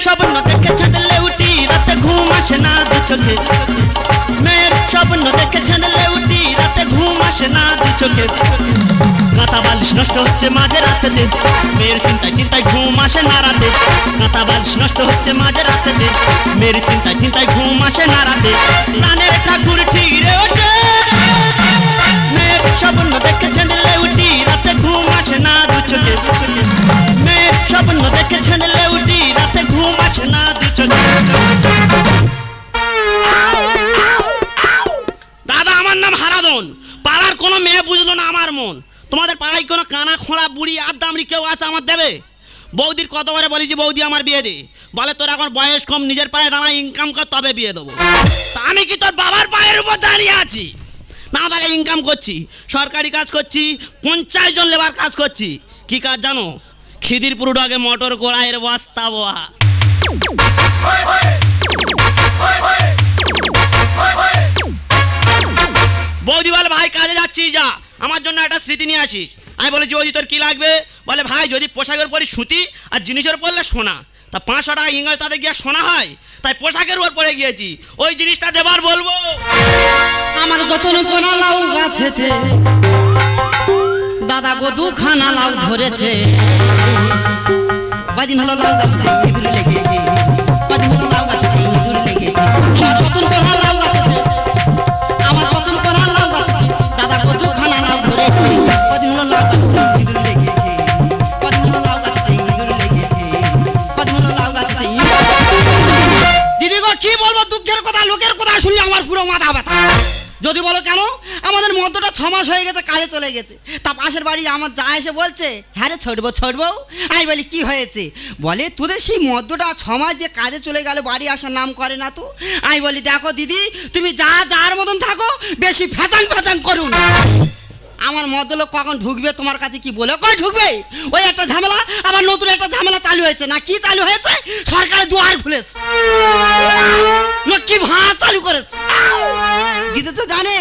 স্বপ্ন দেখে ছেঁদলে উঠি রাতে ঘুম আসে না দু চোখে মেয়ের স্বপ্ন দেখে ছেঁদলে উঠি রাতে ঘুম আসে না দু চোখে কাঁথা বালিশ নষ্ট হচ্ছে মাঝে রাতে মেয়ের চিন্তায় চিন্তায় ঘুম আসে না রাতে কাঁথা বালিশ নষ্ট হচ্ছে মাঝে রাতে মেয়ের চিন্তায় চিন্তায় ঘুম আসে না রাতে প্রাণের ঠাকুর ঠিক রে ওঠে মেয়ের স্বপ্ন দেখে ছেঁদলে উঠি রাতে ঘুম আসে না দু চোখে মেয়ের স্বপ্ন দেখে ছেঁদলে উঠি রাতে ঘুম আসে না দু চোখে দাদা আমার নাম হারাধন পাড়ার কোনো মেয়ে বুঝলো না আমার মন তোমাদের পাড়ায় কোনো কানা খোঁড়া বুড়ি আদ্দামড়ি কেউ আছে আমার দেবে বৌদির কতবারে বলেছি বৌদি আমার বিয়ে দে বলে তোর এখন বয়স কম নিজের পায়ে দাঁড়া ইনকাম কর তবে বিয়ে দেবো তা আমি কি তোর বাবার পায়ের উপর দাঁড়িয়ে আছি না দাঁড়া ইনকাম করছি সরকারি কাজ করছি 50 জন লেবার কাজ করছি কি কাজ জানো খিদিরপুর ডাকে মোটর গোড়াইয়ের বস্তা বোয়া বৌদি বলে ভাই কাজে যাচ্ছি যা আমার জন্য একটা স্মৃতি নিয়ে আসিস আমি বলেছি বৌদি তোর কি লাগবে বলে ভাই যদি পোশাকের উপরে সুতি আর জিনিসের পরলে সোনা তা 500 টাকা ইংরেজ তাদের গিয়ে সোনা হয় তাই পোশাকের উপর পরে গিয়েছি ওই জিনিসটা দেবার বলবো আমার যতন কোনা লাউ গাছেতে দাদা গো দুখানা লাউ ধরেছে কদিন হলো লাউ গাছে ইঁদুর লেগেছে কদিন হলো লাউ গাছে ইঁদুর লেগেছে আমার যতন কোনা লাউ গাছেতে আমার যতন কোনা লাউ গাছেতে দাদা গো দুখানা লাউ ধরেছে কদিন হলো লাউ গাছে ইঁদুর লেগেছে কদিন হলো লাউ গাছে ইঁদুর লেগেছে কদিন হলো লাউ গাছে দিদি গো কি বলবো দুঃখের কথা লোকের কথা শুনলে আমার পুরো মাথা ব্যথা যদি বলো কেন আমাদের মদ্যটা 6 মাস হয়ে গেছে কাজে চলে গেছে তা পাশের বাড়ি আমার যা এসে বলছে হ্যাঁ রে ছড়বো আমি বলি কি হয়েছে বলে তোদের সেই মদ্যটা 6 মাস যে কাজে চলে গেল বাড়ি আসার নাম করে না তো আমি বলি দেখো দিদি তুমি যা যার মতন থাকো বেশি ফ্যাচাং করুন আমার মদ্যলোক কখন ঢুকবে তোমার কাছে কি বলে কই ঢুকবে ওই একটা ঝামেলা আবার নতুন একটা ঝামেলা চালু হয়েছে না কি চালু হয়েছে সরকারের দুয়ার খুলেছে না কি ভাঁ চালু করেছে দিদি তো জানে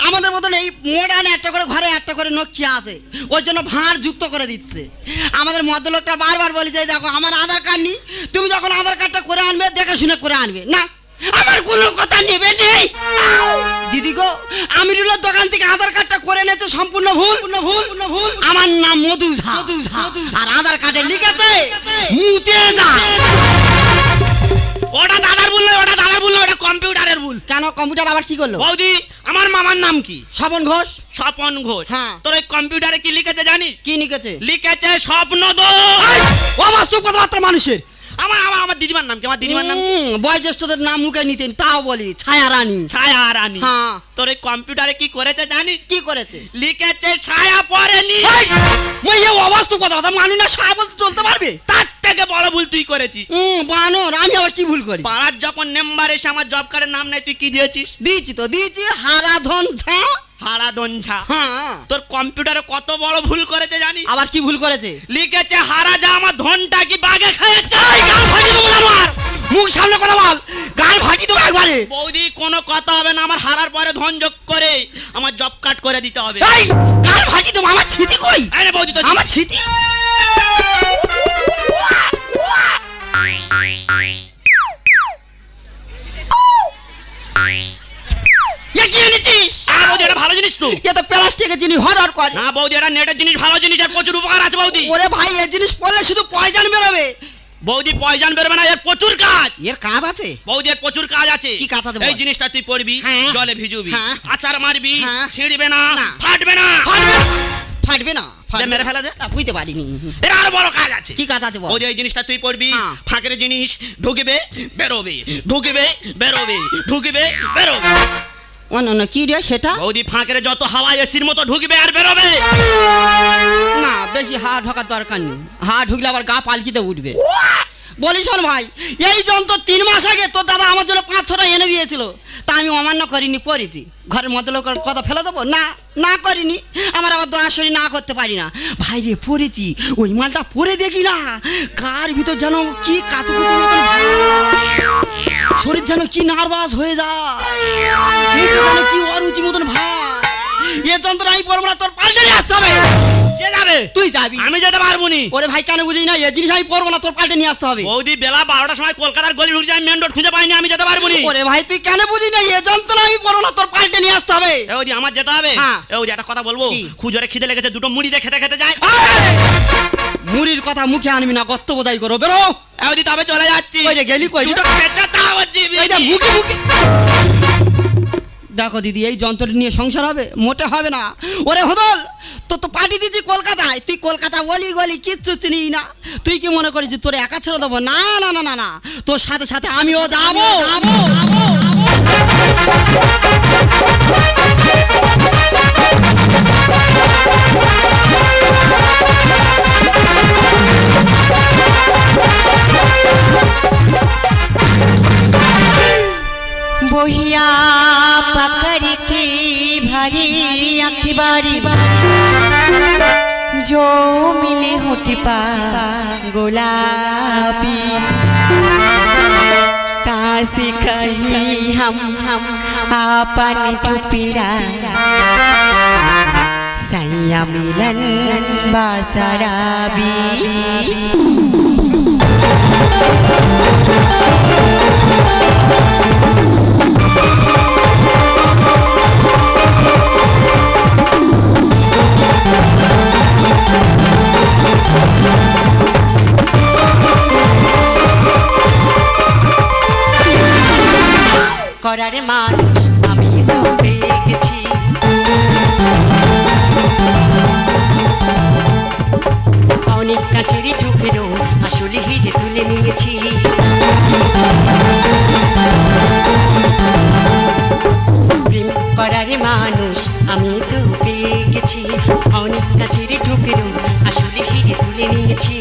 আমাদের মতন এই মোড়ানে একটা করে ঘরে একটা করে নকশি আছে ওই জন্য ভাঁড় যুক্ত করে দিচ্ছে আমাদের মদ্যলোকটা বারবার বলে যে দেখো আমার আধার কার্ড নেই তুমি যখন আধার কার্ডটা করে আনবে দেখে শুনে করে আনবে না আমার কোনো কথা নেবে নেই দিদি গো আমিরুলের দোকান থেকে আধার কার্ডটা করে এনেছে সম্পূর্ণ ভুল আমার নাম মধু ঝা আর আধার কার্ডে লিখেছে মুতে যা ওটা দাদার ভুল নয় ওটা কম্পিউটারের ভুল কেন কম্পিউটার আবার কি করলো বৌদি আমার মামার নাম কি স্বপন ঘোষ হ্যাঁ তোর ওই কম্পিউটারে কি লিখেছে জানিস কি লিখেছে স্বপ্ন দোষ অবাস্তব কথাবার্তা মানুষের আমার দিদিমার নাম কি আমার দিদিমার নাম বয়োজ্যেষ্ঠদের নাম মুখে নিতেন তাও বলি ছায়া রানী হ্যাঁ তোর ওই কম্পিউটারে কি করেছে জানিস কি করেছে লিখেছে ছায়া পড়েনি অবাস্তব কথা মানুষ না ছায়া বলতে চলতে পারবে তার থেকে বড় ভুল তুই করেছিস বানর আমি আবার কি ভুল করি পাড়ার যখন মেম্বার এসে আমার জব কার্ডের নাম নাই তুই কি দিয়েছিস দিয়েছি হারাধন ঝা হ্যাঁ তোর কম্পিউটারে কত বড় ভুল করেছে জানি আবার কি ভুল করেছে লিখেছে হারা যা আমার ধনটা কি বাগে খেয়েছে গাল ফাটি দেবো আমার মুখ সামনে কথা বল গাল ফাটি দেবো একবারে বৌদি কোনো কথা হবে না আমার হারার পরে ধন যোগ করে আমার জব কার্ড করে দিতে হবে গাল ফাটি দেবো আমার ছিটি কই আরে বৌদি তো আমার ছিটি ভালো জিনিস তো এটা প্লাস্টিকের জিনিস হরহর করে না বৌদি এটা নেটের জিনিস ভালো জিনিস আর প্রচুর উপকার আছে বৌদি ওরে ভাই এই জিনিস পড়লে শুধু পয়জন বেরোবে বৌদি পয়জন বেরোবে না এর প্রচুর কাজ আছে বৌদি এর প্রচুর কাজ আছে কি কাজ আছে এই জিনিসটা তুই পড়বি জলে ভিজুবি আচার মারবি ছিড়বে না ফাটবে না মেরে ফেলা দে বুঝতে পারিনি এর আরো বড় কাজ আছে কি কাজ আছে বৌদি এই জিনিসটা তুই পড়বি ফাঁকের জিনিস ঢুকবে বেরোবে না কি রে সেটা বৌদি ফাঁকের যত হাওয়া এসির মতো ঢুকবে আর বেরোবে না বেশি হাওয়া ঢোকার দরকার নেই হাওয়া ঢুকলে আবার গা পালকিতে উঠবে বলি শোন ভাই এই যন্ত্র 3 মাস আগে তোর দাদা আমার জন্য 5-6টা এনে দিয়েছিল তা আমি অমান্য করিনি পড়েছি ঘরের মধ্যে লোকের কথা ফেলে দেবো না করিনি আমার আবার দয়াশরী না করতে পারি না ভাই রে পড়েছি ওই মালটা পরে দেখি না কার ভিতর যেন কি কাতুকুতু মতন শরীর যেন কি নার্ভাস হয়ে যায় কি অরুচি মতন ভাই এ যন্ত্র আমি পড়বো না তোর পাল্টে নিয়ে আসতে হবে কে যাবে? তুই যাবি। আমি যেতে পারবো নি। ওরে ভাই কেন বুঝিস না, এই জিনিস আমি পরবো না, তোর পাল্টে নিয়ে আসতে হবে। বৌদি বেলা 12টার সময় কলকাতার গলি ঢুকছে, আমি মেন রোড খুঁজে পাইনি, আমি যেতে পারবো নি। ওরে ভাই তুই কেন বুঝিস না, এই যন্ত্রণা আমি পরবো না, তোর পাল্টে নিয়ে আসতে হবে। এ বৌদি আমার যেতে হবে। হ্যাঁ। এ বৌদি একটা কথা বলবো, কি? খুজরে খিদে লেগেছে, দুটো মুড়ি দিয়ে খেতে খেতে যায়। মুড়ির কথা মুখে আনবি না, গত্ত বোঝাই করো, বেরো। এ বৌদি তবে চলে যাচ্ছি। কই রে গেলি, কই রে? দুটো খেতে তাও জিবি। এই যে মুখে মুখে দেখো দিদি, এই যন্ত্রটি নিয়ে সংসার হবে? মোটে হবে না। ওরে হদল, তো তো পাঠিয়ে দিচ্ছি কলকাতায়, তুই কলকাতা গলি গলি কিচ্ছু চিনি না। তুই কি মনে করিস তোরে একা ছেড়ে দেবো? না না না না না, তোর সাথে সাথে আমিও যাবো। বহিয়া पकड़ के भरी अखबारी जो मिले होठ पर गुलाबी काशी कहीं हम अपन टुपीरा सैया मिलन बसराबी करारे मानुष आमी डूबे गेছি অনেক কাছেরই ঠুকেরও আসলে হিরে তুলে নিয়েছি প্রেম করারে মানুষ আমি ডুবে গেছি অনেক কাছেরই ঠুকেরও আসলে হিরে তুলে নিয়েছি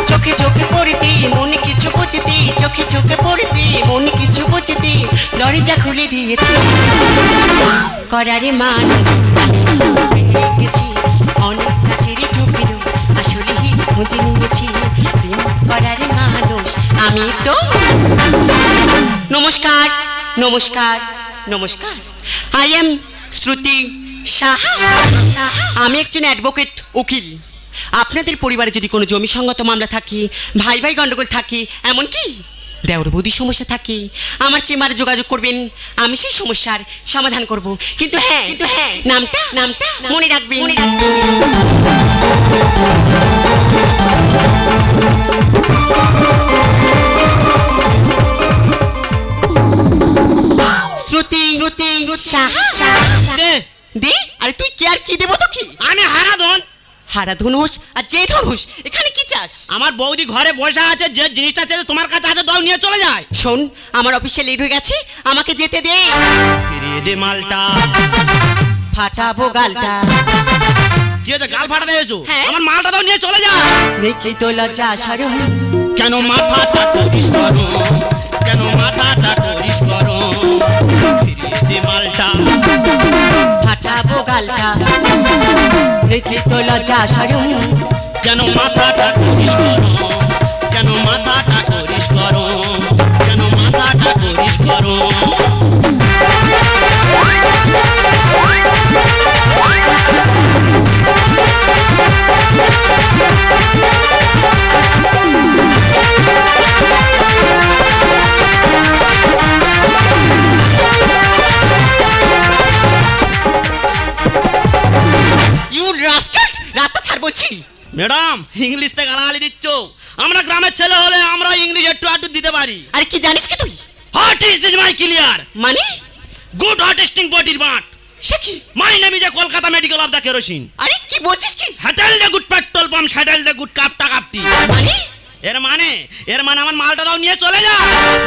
চোখে চোখে পড়তে মনে কিছু বুঝতে চোখে চোখে পড়তে মনে কিছু বুঝতে দরজা খুলে দিয়েছি করারে মানুষ আমি গেছি অনেক কাছেরই ঠুকেরও আসলে হিরে খুঁজে নিয়েছি প্রেম করারে মানুষ আমি তো নমস্কার নমস্কার নমস্কার আই এম শ্রুতি সাহা আমি একজন অ্যাডভোকেট উকিল আপনাদের পরিবারে যদি কোনো জমি সংগত মামলা থাকে ভাই ভাই গন্ডগোল থাকে এমনকি দেওর বৌদি সমস্যা থাকে আমার চেম্বারে যোগাযোগ করবেন আমি সেই সমস্যার সমাধান করব কিন্তু হ্যাঁ নামটা মনে রাখবেন শ্রুতি সাহা দে আরে তুই কি আর কি দেবো তো কি আমি হারাধন হারাধনুষ আর যে ধনুষ এখানে কি চাস আমার বৌদি ঘরে বসে আছে যে জিনিসটা আছে তোমার কাছে আছে দাও নিয়ে চলে যায় শোন আমার অফিসে লেট হয়ে গেছে আমাকে যেতে দে ফিরিয়ে দে মালটা ফাটাবো গালটা কি হচ্ছে গাল ফাটাতে এসো হ্যাঁ। আমার মালটা দাও নিয়ে চলে যায় দেখি তো লজ্জা শরম কেন মাথাটা করিস করো কেন মাথাটা করিস করো ফিরিয়ে দে মালটা ফাটাবো গালটা দেখি তো লজ্জা শরম কেন মাথাটা করিস করো কেন মাথাটা করিস করো কেন মাথাটা করিস করো রাস্তা ছাড় বলছি ম্যাডাম ইংলিশতে গালাগালি দিচ্ছ আমরা গ্রামের ছেলে হলে আমরা ইংলিশ একটু একটু দিতে পারি আরে কি জানিস কি তুই what is this my clear মানে গুড হার্টেস্টিং বডির বাট সে কি my name is Kolkata medical of the kerosene আরে কি বলছিস কি hotel the good petrol pump hotel the good কাপটা কাপটি মানে এর মানে আমার মালটা দাও নিয়ে চলে যা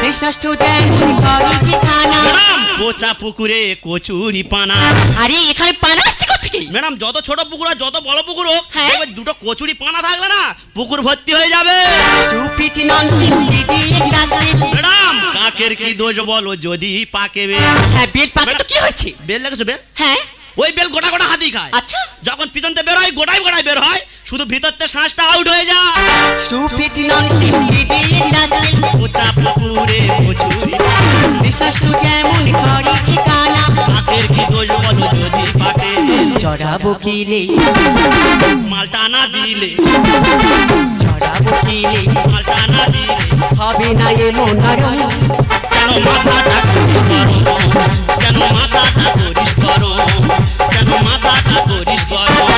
দেশ নষ্ট যায় করি যে খানা ম্যাডাম পোচা পুকুরে কচুরি পানা আরে এখানে পানা আসছে কোথা থেকে ম্যাডাম যত ছোট পুকুর আর যত বড় পুকুর হোক হ্যাঁ? দেখবে দুটো কচুরি পানা থাকলে না পুকুর ভর্তি হয়ে যাবে stupid nonsense idiot rascal madam কাকের কি দোষ বলো যদি পাকে বেল হ্যাঁ বেল পাকে তো কি হয়েছে বেল দেখেছো বেল হ্যাঁ ওই বেল গোটা গোটা হাতি খায় আচ্ছা যখন পিছনতে বের হয় গোটাই গোটাই বের হয় শুধু ভিতরতে শ্বাসটা আউট হয়ে যায় stupid nonsense idiot rascal Pocha পুকুরে কচুরি দেশ নষ্ট যেমন করি যে খানা কাকের কি দোষ বলো যদি পাকে চড়াবো কিলে মালটা না দিলে চড়াবো কিলে মালটা না দিলে হবে না এমন নরম কেন মাথাটা করিস গরম কেন মাথাটা করিস গরম কেন মাথাটা করিস গরম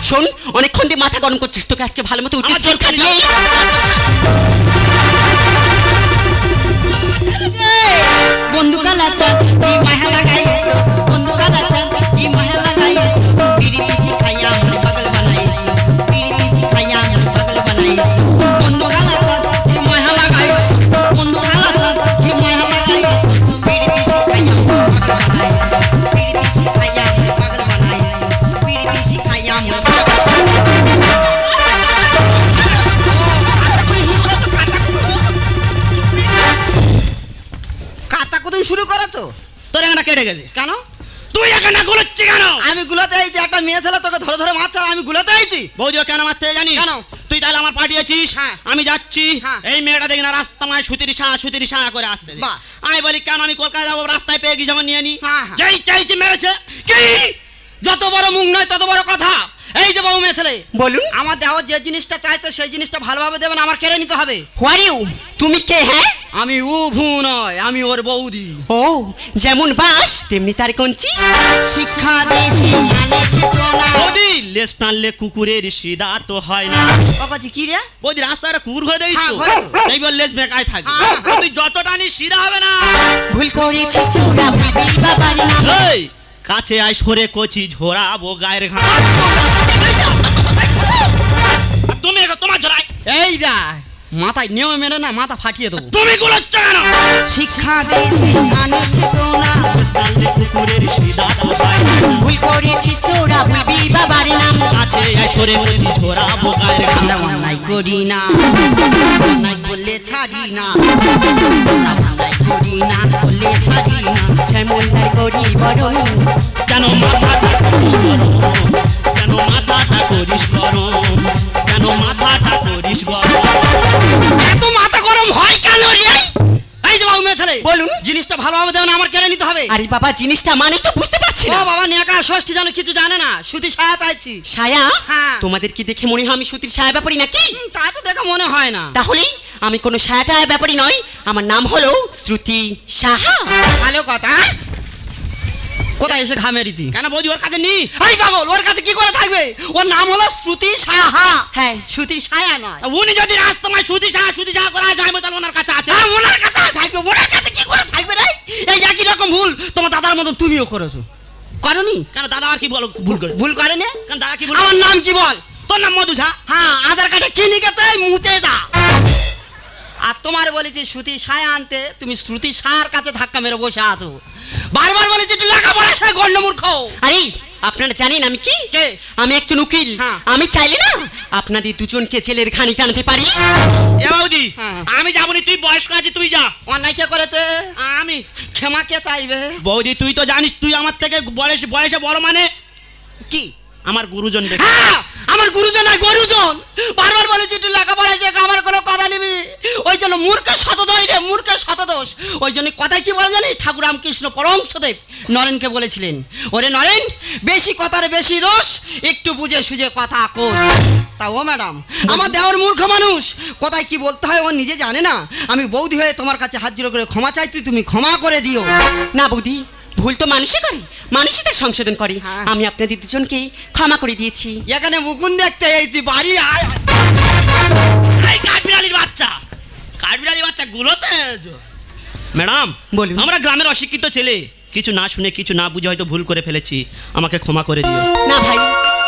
শোন অনেকক্ষণ দিয়ে মাথা গরম করছিস তোকে আজকে ভালো মতো উচিত আমার শিক্ষা দরকার নেই। দিয়ে বন্ধু কালা চাঁদ কি মায়া লাগাইছো বন্ধু কালা চাঁদ কি মায়া লাগাইছো পিরিতি শিখাইয়া আমার পাগল বানাইছো পিরিতি শিখাইয়া আমার পাগল বানাইছো বন্ধু কালা চাঁদ কি মায়া লাগাইছো বন্ধু কালা চাঁদ কি মায়া লাগাইছো পিরিতি শিখাইয়া আমার পাগল বানাইছো পিরিতি শিখাইয়া আমার পাগল বানাইছো পিরিতি শিখাইয়া আমার কাতা কদম শুরু করেছো তোর একটা কেটে গেছে কেন তুই এখানে গুলোচ্ছি কেন আমি গুলাতে আইছি একটা মেয়ে ছেলে তোকে ধরে ধরে মারছে আমি গুলাতে আইছি বৌদিও কেন মারতে জানিস কেন? তুই তাহলে আমার পাঠিয়েছিস হ্যাঁ। আমি যাচ্ছি হ্যাঁ। এই মেয়েটা দেখি না রাস্তায় সুতির সাহা করে আসতে বাহ। আমি বলি কেন আমি কলকাতা যাবো রাস্তায় পেয়ে গিয়ে যখন নিয়ে নি হ্যাঁ, হ্যাঁ। যেই চাইছি মেরেছে কি যত বড় মুখ নয় তত বড় কথা এই যে বাবু মেয়ে ছেলে বলুন আমার দেহ যে জিনিসটা চাইছে সেই জিনিসটা ভালোভাবে দেবেন আমার কেড়ে নিতে হবে হোয়ার ইউ তুমি কে হ্যাঁ আমি উভু নয় আমি ওর বৌদি ও যেমন বাস তেমনি তার কঞ্চি শিক্ষা দিয়েছি আনেছে তো না বৌদি লেস টানলে কুকুরের সিধা তো হয় না বাবাজি কি রে বৌদি রাস্তায় কুকুর ঘরে দেখিস হ্যাঁ, তো ঘরে তো। এইবার লেস বেকায় থাকে হ্যাঁ। তুই যত টানিস সিধা হবে না ভুল করেছিস তোরা ভুলবি বাবার নাম এই কাছে আয় সরে কচি ঝোড়াবো গায়ের ঘাম তুমি এসো, তোমার ঝোড়াই এই রা মাথায় নিয়ম মেনে না মাথা ফাটিয়ে দেবো তুমি গুলোচ্ছ কেন শিক্ষা দিয়েছি আনেছে তো না লেস টানলে কুকুরের সিধা তো হয় না ভুল করেছিস তোরা ভুলবি বাবার নাম কাছে আয় সরে কচি ঝোড়াবো গায়ের ঘাম আমরা অন্যায় করি না অন্যায় করলে ছাড়ি না আমরা অন্যায় করি না করলে ছাড়ি না যেমন তার করি বরণ কেন মাথাটা করিস গরম কেন মাথাটা করিস গরম কেন মাথাটা করিস গরম এত মাথা গরম হয় কেন রে এই যে বাবু মেয়ে ছেলে বলুন। জিনিসটা ভালোভাবে দেবেন আমার কেড়ে নিতে হবে আরে বাবা জিনিসটা মানে তো বুঝতে পারছি ও না বাবা নেকা ষষ্ঠী জানো কিছু জানে না শুধু সায়া চাইছি ছায়া হ্যাঁ। তোমাদের কি দেখে মনে হয় আমি সুতির ছায়া ব্যাপারী নাকি তা তো দেখে মনে হয় না তাহলে আমি কোনো ছায়াটা ব্যাপারী নয় আমার নাম হলো শ্রুতি সাহা ভালো কথা হ্যাঁ? কোথায় এসে ঘামেরিছি কেন বৌদি ওর কাছে নি এই পাগল ওর কাছে কি করে থাকবে ওর নাম হলো শ্রুতি সাহা হ্যাঁ শ্রুতি সায়া নয় উনি যদি রাস্তায় সুতি সাহা করা যায় তাহলে ওনার কাছে আছে হ্যাঁ, ওনার কাছে থাকবে ওনার কাছে কি করে থাকবে রে এই একই রকম ভুল তোমার দাদার মতন তুমিও করেছো করনি কেন দাদা আর কি বলো ভুল করে ভুল করেনি কেন দাদা কি ভুল আমার নাম কি বল তোর নাম মধু ঝা হ্যাঁ আধার কার্ডে কি লিখেছে মুতে যা আর তোমার বলেছি শ্রুতি সায়া আনতে তুমি শ্রুতি সার কাছে ধাক্কা মেরে বসে আছো বারবার বলেছি একটু লেখাপড়া সে গণ্য মূর্খ আরে আপনারা জানেন আমি কি কে? আমি একজন উকিল হ্যাঁ। আমি চাইলে না আপনাদের দুজনকে জেলের ঘানি টানতে পারি এ বৌদি হ্যাঁ। আমি যাবনি তুই বয়স্ক আছিস তুই যা অন্যায় কে করেছে আমি ক্ষমা কে চাইবে বৌদি তুই তো জানিস তুই আমার থেকে বয়সে বড় মানে কি আমার গুরুজন দেখে হ্যাঁ আমার গুরুজন আর গরুজন বারবার বলেছি একটু লেখাপড়া শেখা আমার কোনো কথা নিবি ওই জন্য মূর্খের শতদোষ রে মূর্খের শতদোষ ওই জন্য কথায় কি বলে জানি ঠাকুর রামকৃষ্ণ পরমসদেব নরেনকে বলেছিলেন ওরে নরেন বেশি কথার বেশি দোষ একটু বুঝে সুঝে কথা কোষ তা ও ম্যাডাম আমার দেওয়ার মূর্খ মানুষ কোথায় কি বলতে হয় ও নিজে জানে না আমি বৌদি হয়ে তোমার কাছে হাত জোড়ো করে ক্ষমা চাইতে তুমি ক্ষমা করে দিও না বৌদি ভুল তো মানুষই করে মানুষই তার সংশোধন করে হ্যাঁ। আমি আপনাদের দুজনকেই ক্ষমা করে দিয়েছি এখানে মুকুন দেখতে এইছি বাড়ি আয় এই কাঠবিড়ালির বাচ্চা গুলোতে ম্যাডাম বলুন। আমরা গ্রামের অশিক্ষিত ছেলে কিছু না শুনে কিছু না বুঝে হয়তো ভুল করে ফেলেছি আমাকে ক্ষমা করে দিও না ভাই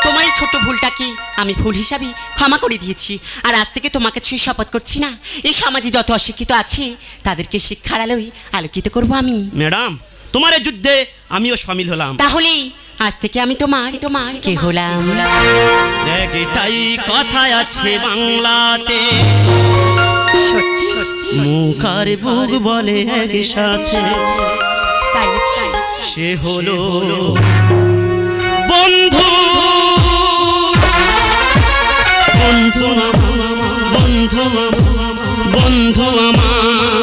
তোমার এই ছোট্ট ভুলটাকে আমি ভুল হিসাবে ক্ষমা করে দিয়েছি আর আজ থেকে তোমাকে ছুঁয়ে শপথ করছি না এই সমাজে যত অশিক্ষিত আছে তাদেরকে শিক্ষার আলোয় আলোকিত করব আমি ম্যাডাম তোমার এই যুদ্ধে আমিও শামিল হলাম তাহলে আজ থেকে আমি তোমার কে হলাম একটাই কথা আছে বাংলাতে সত্যি, সত্যি। মুখ আর বুক বলে একসাথে তাই, তাই। সে হলো বন্ধু বন্ধু আমার, বন্ধু আমার, বন্ধু আমার